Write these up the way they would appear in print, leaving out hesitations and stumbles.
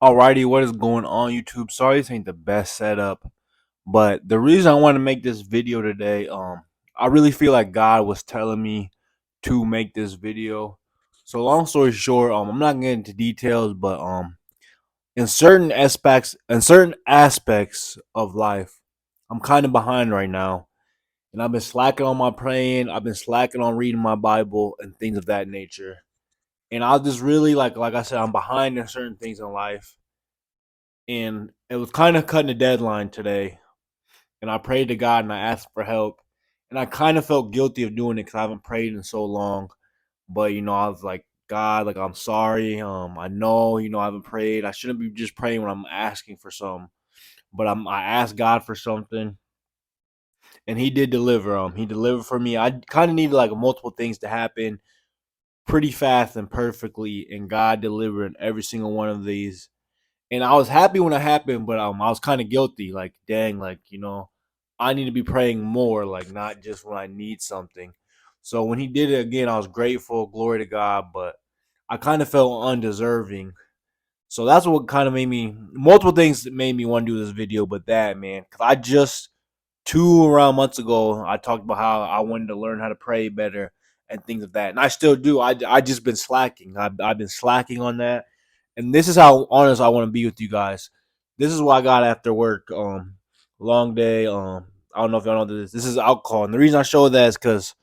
Alrighty, what is going on YouTube? Sorry this ain't the best setup, but the reason I want to make this video today, I really feel like God was telling me to make this video. So long story short, I'm not getting into details, but in certain aspects of life, I'm kind of behind right now. And I've been slacking on my praying, I've been slacking on reading my Bible and things of that nature. And I just really like I said, I'm behind in certain things in life and it was kind of cutting the deadline today. And I prayed to God and I asked for help. And I kind of felt guilty of doing it because I haven't prayed in so long. But I was like, God, like I'm sorry. I know, I haven't prayed. I shouldn't be just praying when I'm asking for something. But I asked God for something, and He did deliver. He delivered for me. I kind of needed like multiple things to happen pretty fast and perfectly, and God delivered every single one of these. And I was happy when it happened, but I was kind of guilty. Like, dang, like I need to be praying more, like not just when I need something. So when he did it again, I was grateful, glory to God. But I kind of felt undeserving. So that's what kind of made me multiple things that made me want to do this video. But that man, because I just two around months ago, I talked about how I wanted to learn how to pray better and things of that, and I still do. I just been slacking. I've been slacking on that, and this is how honest I want to be with you guys. This is what I got after work. Long day. I don't know if y'all know this. This is alcohol, and the reason I show that is because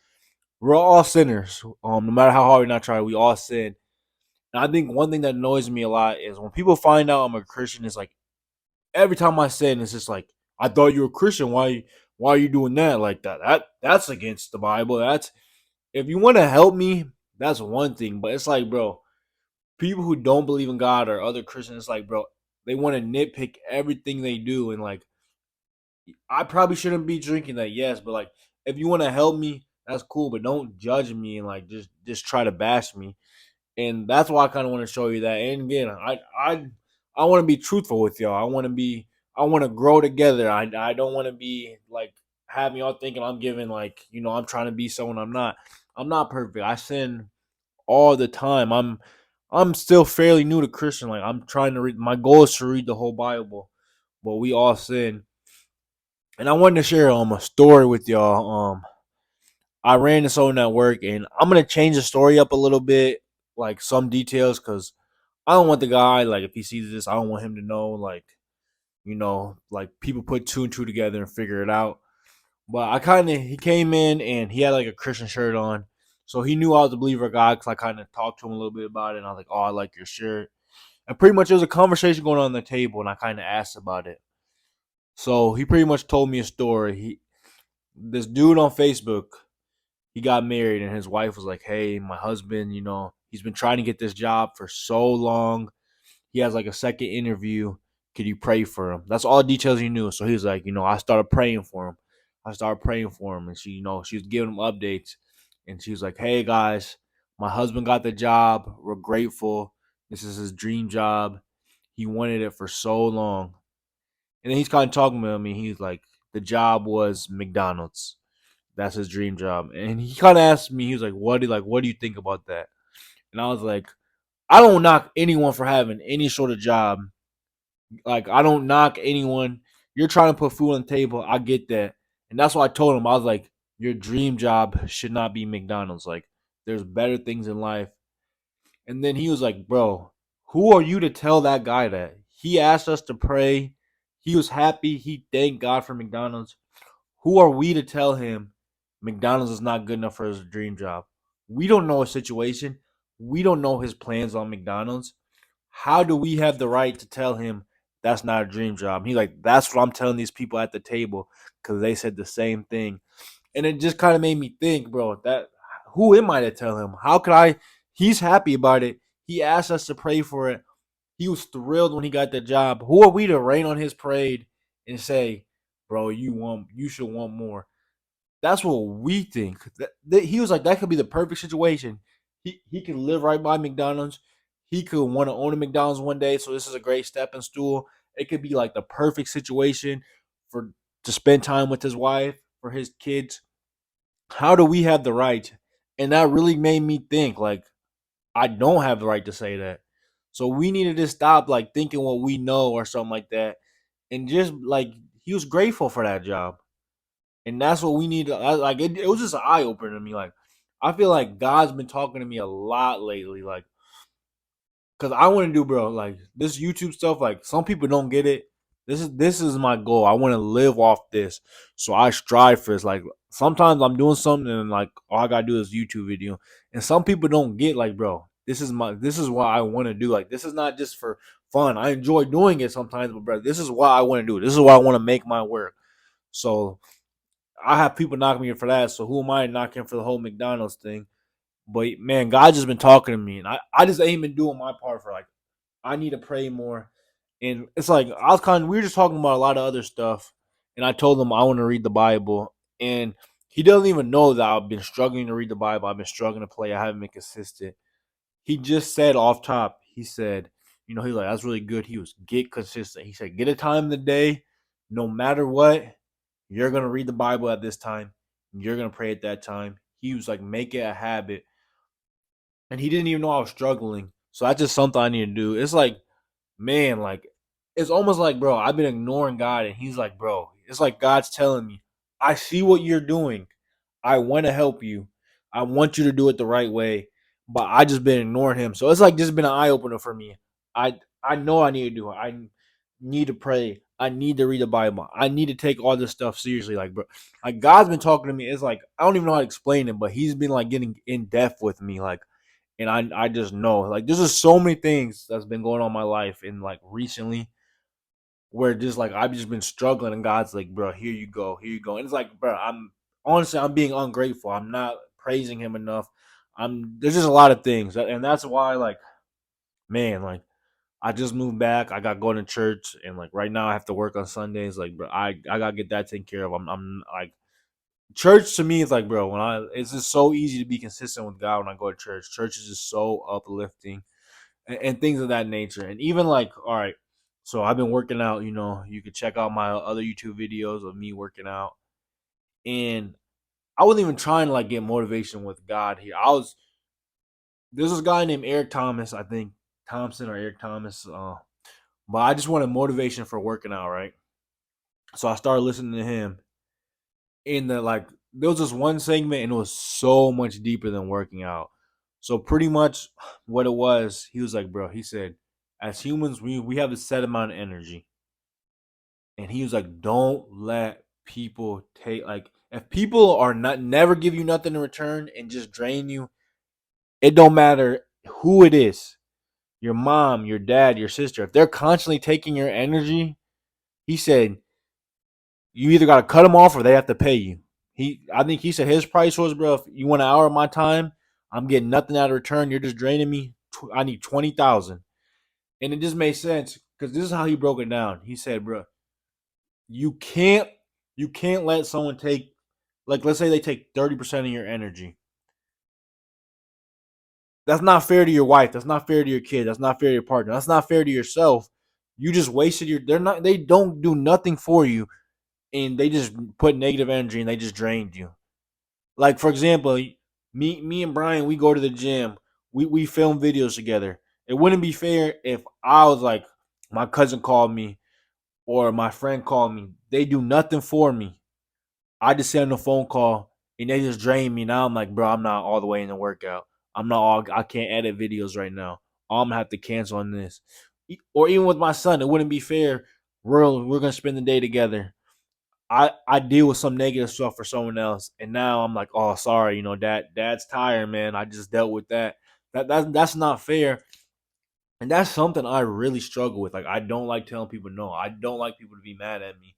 we're all sinners. No matter how hard we not try, we all sin. And I think one thing that annoys me a lot is when people find out I'm a Christian. It's like every time I sin, it's just like, I thought you were a Christian. Why are you doing that like that? That's against the Bible. That's if you want to help me, that's one thing. But it's like, bro, people who don't believe in God or other Christians, it's like, bro, they want to nitpick everything they do. And like, I probably shouldn't be drinking that, yes, but like if you want to help me, that's cool. But don't judge me and like just try to bash me. And that's why I kind of want to show you that. And again, I want to be truthful with y'all. I want to grow together. I don't want to be like having y'all thinking I'm giving like I'm trying to be someone I'm not. I'm not perfect. I sin all the time. I'm still fairly new to Christian. Like I'm trying to read. My goal is to read the whole Bible, but we all sin. And I wanted to share a story with y'all. I ran this on at work, and I'm gonna change the story up a little bit, like some details, because I don't want the guy like if he sees this, I don't want him to know like like people put two and two together and figure it out. But he came in and he had like a Christian shirt on, so he knew I was a believer of God because I kind of talked to him a little bit about it, and I was like, "Oh, I like your shirt." And pretty much there was a conversation going on the table, and I kind of asked about it. So he pretty much told me a story. This dude on Facebook, he got married and his wife was like, "Hey, my husband, he's been trying to get this job for so long. He has like a second interview. Could you pray for him?" That's all the details he knew. So he was like, I started praying for him. I started praying for him, and she was giving him updates, and she was like, "Hey guys, my husband got the job. We're grateful. This is his dream job. He wanted it for so long." And then he's kind of talking about me. He's like, "The job was McDonald's. That's his dream job." And he kind of asked me, he was like, what do you think about that?" And I was like, I don't knock anyone for having any sort of job. Like, I don't knock anyone. You're trying to put food on the table. I get that. And that's why I told him, I was like, your dream job should not be McDonald's. Like, there's better things in life. And then he was like, "Bro, who are you to tell that guy that? He asked us to pray. He was happy. He thanked God for McDonald's. Who are we to tell him McDonald's is not good enough for his dream job? We don't know his situation. We don't know his plans on McDonald's. How do we have the right to tell him that's not a dream job?" He's like, "That's what I'm telling these people at the table because they said the same thing." And it just kind of made me think, bro, that who am I to tell him? How could I? He's happy about it. He asked us to pray for it. He was thrilled when he got the job. Who are we to rain on his parade and say, "Bro, you should want more"? That's what we think. He was like, that could be the perfect situation. He could live right by McDonald's. He could want to own a McDonald's one day. So this is a great stepping stool. It could be like the perfect situation for to spend time with his wife, for his kids. How do we have the right? And that really made me think like I don't have the right to say that. So we need to just stop like thinking what we know or something like that, and just like he was grateful for that job, and that's what we need. Like it was just an eye opener to me. Like I feel like God's been talking to me a lot lately. Like because I want to do, bro, like this YouTube stuff. Like some people don't get it. This is my goal. I want to live off this, so I strive for this. Like sometimes I'm doing something and like all I gotta do is YouTube video, and some people don't get like, bro, this is what I want to do. Like this is not just for fun. I enjoy doing it sometimes, but bro, this is what I want to do. This is what I want to make my work. So I have people knocking me for that. So who am I knocking for the whole McDonald's thing? But man, God just been talking to me, and I just ain't been doing my part for like I need to pray more. And it's like we were just talking about a lot of other stuff, and I told him I want to read the Bible, and he doesn't even know that I've been struggling to read the Bible. I've been struggling to play. I haven't been consistent. He just said off top, he said, he's like, that's really good. He was get consistent. He said, get a time in the day, no matter what, you're gonna read the Bible at this time. You're gonna pray at that time. He was like, make it a habit. And he didn't even know I was struggling. So that's just something I need to do. It's like, man, like it's almost like, bro, I've been ignoring God, and he's like, bro, it's like God's telling me, I see what you're doing. I want to help you. I want you to do it the right way, but I just been ignoring him. So it's like just been an eye opener for me. I know I need to do it. I need to pray. I need to read the Bible. I need to take all this stuff seriously. Like, bro, like God's been talking to me. It's like I don't even know how to explain it, but he's been like getting in depth with me. Like, and I just know like there's just so many things that's been going on in my life and like recently where just like I've just been struggling, and God's like, bro, here you go. And it's like, bro, I'm being ungrateful. I'm not praising him enough. There's just a lot of things, and that's why like, man, like I just moved back. I got going to church, and like right now I have to work on Sundays. Like, bro, I gotta get that taken care of. I'm like church to me is like, bro, it's just so easy to be consistent with God when I go to church. Church is just so uplifting, and things of that nature. And even like, all right, so I've been working out. You could check out my other YouTube videos of me working out, and I wasn't even trying to like get motivation with God here. There's this guy named Eric Thomas, I think Thompson or Eric Thomas, but I just wanted motivation for working out, right? So I started listening to him. In the like, there was this one segment, and it was so much deeper than working out. So pretty much what it was, he was like, bro, he said, as humans, we have a set amount of energy. And he was like, don't let people take like if people are not never give you nothing in return and just drain you, it don't matter who it is. Your mom, your dad, your sister, if they're constantly taking your energy, he said, you either gotta cut them off or they have to pay you. I think he said his price was, bro, if you want an hour of my time, I'm getting nothing out of return. You're just draining me. I need 20,000, and it just made sense because this is how he broke it down. He said, bro, you can't you can't let someone take like let's say they take 30% of your energy. That's not fair to your wife. That's not fair to your kid. That's not fair to your partner. That's not fair to yourself. You just wasted your. They don't do nothing for you, and they just put negative energy and they just drained you. Like for example, me and Brian, we go to the gym. We film videos together. It wouldn't be fair if I was like my cousin called me or my friend called me. They do nothing for me. I just send a phone call and they just drain me. Now I'm like, bro, I'm not all the way in the workout. I can't edit videos right now. I'm gonna have to cancel on this. Or even with my son, it wouldn't be fair. We're gonna spend the day together. I deal with some negative stuff for someone else, and now I'm like, oh, sorry, dad's tired, man. I just dealt with that. That's not fair, and that's something I really struggle with. Like, I don't like telling people no. I don't like people to be mad at me.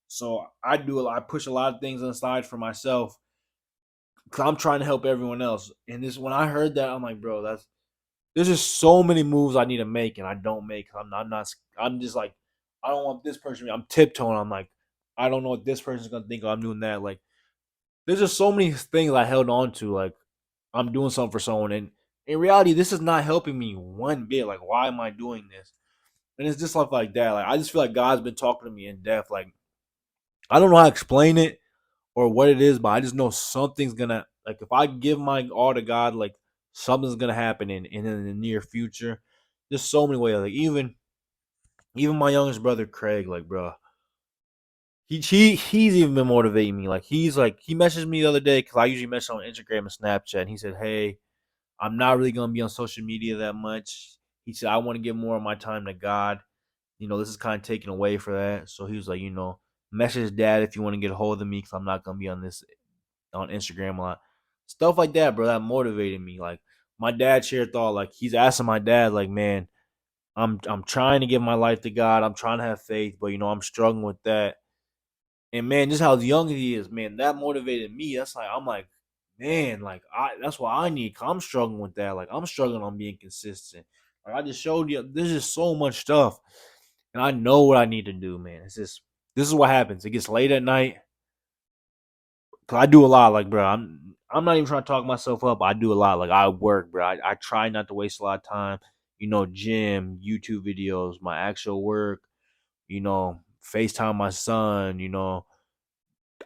So I push a lot of things aside for myself because I'm trying to help everyone else. And this when I heard that, I'm like, bro, there's just so many moves I need to make, and I don't make. I'm not. I'm just like, I don't want this person. I'm tiptoeing. I'm like, I don't know what this person's gonna think. I'm doing that. Like, there's just so many things I held on to. Like, I'm doing something for someone, and in reality, this is not helping me one bit. Like, why am I doing this? And it's just stuff like that. Like, I just feel like God's been talking to me in depth. Like, I don't know how to explain it or what it is, but I just know something's gonna like if I give my all to God, like something's gonna happen in the near future. Just so many ways. Like even my youngest brother Craig, like bro, he's even been motivating me. Like he messaged me the other day because I usually message on Instagram and Snapchat. And he said, "Hey, I'm not really gonna be on social media that much." He said, "I want to give more of my time to God. This is kind of taken away for that." So he was like, message dad if you want to get a hold of me because I'm not gonna be on Instagram a lot. Stuff like that, bro. That motivated me. Like my dad shared thought. Like he's asking my dad, like, man, I'm trying to give my life to God. I'm trying to have faith, but I'm struggling with that. And man, just how young he is, man, that motivated me. I'm like, man, like that's what I need. 'Cause I'm struggling with that. Like I'm struggling on being consistent. Like I just showed you, there's just so much stuff, and I know what I need to do, man. It's just this is what happens. It gets late at night. Cause I do a lot, like bro. I'm not even trying to talk myself up. I do a lot. Like I work, bro. I try not to waste a lot of time. Gym, YouTube videos, my actual work. FaceTime my son.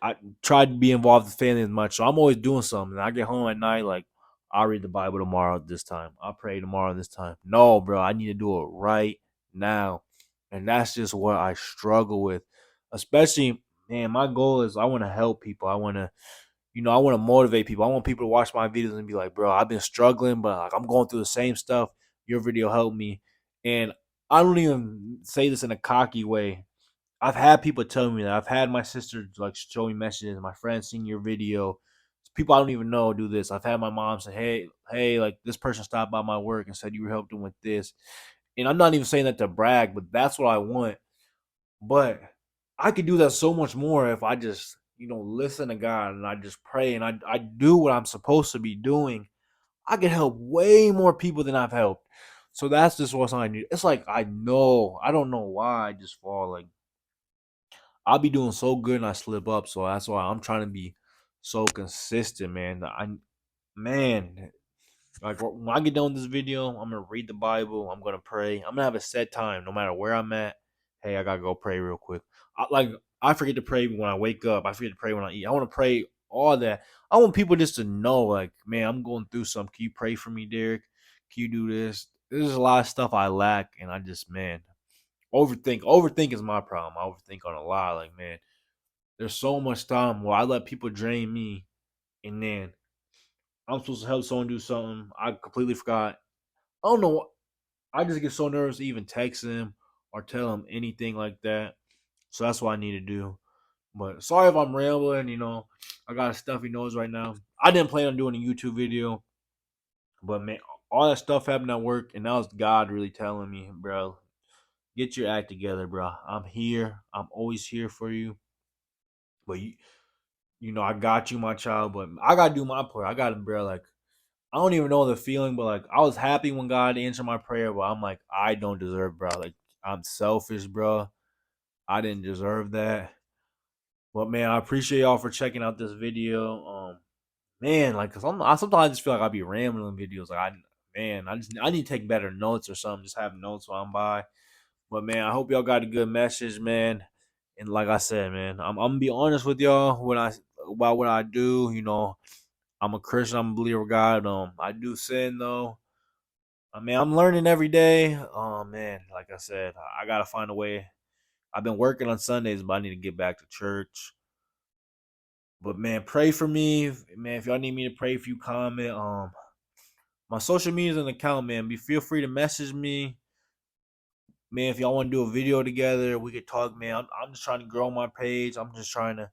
I try to be involved with family as much. So I'm always doing something. I get home at night, like I'll read the Bible tomorrow at this time. I'll pray tomorrow this time. No, bro, I need to do it right now. And that's just what I struggle with. Especially, man, my goal is I want to help people. I want to motivate people. I want people to watch my videos and be like, bro, I've been struggling, but like I'm going through the same stuff. Your video helped me. And I don't even say this in a cocky way. I've had people tell me that. I've had my sister like show me messages. My friends seen your video. People I don't even know do this. I've had my mom say, "Hey, like this person stopped by my work and said you helped them with this." And I'm not even saying that to brag, but that's what I want. But I could do that so much more if I just listen to God and I just pray and I do what I'm supposed to be doing. I could help way more people than I've helped. So that's just what's I need. It's like I don't know why I just fall like I'll be doing so good and I slip up. So that's why I'm trying to be so consistent, man. Man, like when I get done with this video, I'm gonna read the Bible. I'm gonna pray. I'm gonna have a set time, no matter where I'm at. Hey, I gotta go pray real quick. I forget to pray when I wake up. I forget to pray when I eat. I want to pray all that. I want people just to know, like, man, I'm going through something. Can you pray for me, Derek? Can you do this? There's a lot of stuff I lack, and I just, man, overthink. Overthink is my problem. I overthink on a lot. Like, man, there's so much time where I let people drain me, and then I'm supposed to help someone do something. I completely forgot. I don't know. I just get so nervous to even text them or tell them anything like that. So that's what I need to do. But sorry if I'm rambling. I got a stuffy nose right now. I didn't plan on doing a YouTube video, but man, all that stuff happened at work, and that was God really telling me, bro, get your act together, bro. I'm here. I'm always here for you. But I got you, my child. But I gotta do my part. I gotta, bro. Like I don't even know the feeling, but like I was happy when God answered my prayer, but I'm like I don't deserve, bro. Like I'm selfish, bro. I didn't deserve that. But man, I appreciate y'all for checking out this video. Man, like, cause I sometimes just feel like I be rambling videos. Like, I need to take better notes or something. Just have notes while I'm by. But man, I hope y'all got a good message, man. And like I said, man, I'm gonna be honest with y'all about what I do. I'm a Christian. I'm a believer of God. I do sin though. I mean, I'm learning every day. Oh man, like I said, I gotta find a way. I've been working on Sundays, but I need to get back to church. But man, pray for me, man. If y'all need me to pray for you, comment. My social media's an account, man. Feel free to message me, man. If y'all want to do a video together, we could talk, man. I'm just trying to grow my page. I'm just trying to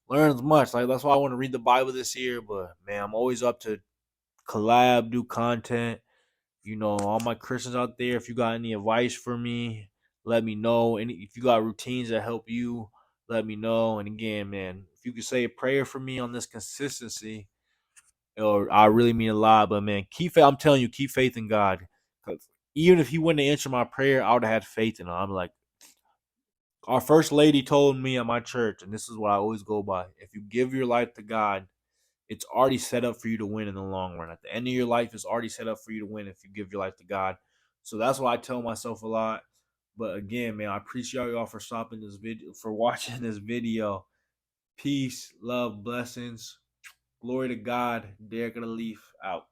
learn as much. Like that's why I want to read the Bible this year. But man, I'm always up to collab, do content. All my Christians out there, if you got any advice for me, let me know. And if you got routines that help you, let me know. And again, man, if you could say a prayer for me on this consistency, or I really mean a lot. But man, keep faith. I'm telling you, keep faith in God. Because even if He wouldn't answer my prayer, I would have had faith in Him. I'm like, our first lady told me at my church, and this is what I always go by: if you give your life to God, it's already set up for you to win in the long run. At the end of your life, it's already set up for you to win if you give your life to God. So that's what I tell myself a lot. But again, man, I appreciate y'all for stopping this video, for watching this video. Peace, love, blessings. Glory to God. Derek of the Leaf out.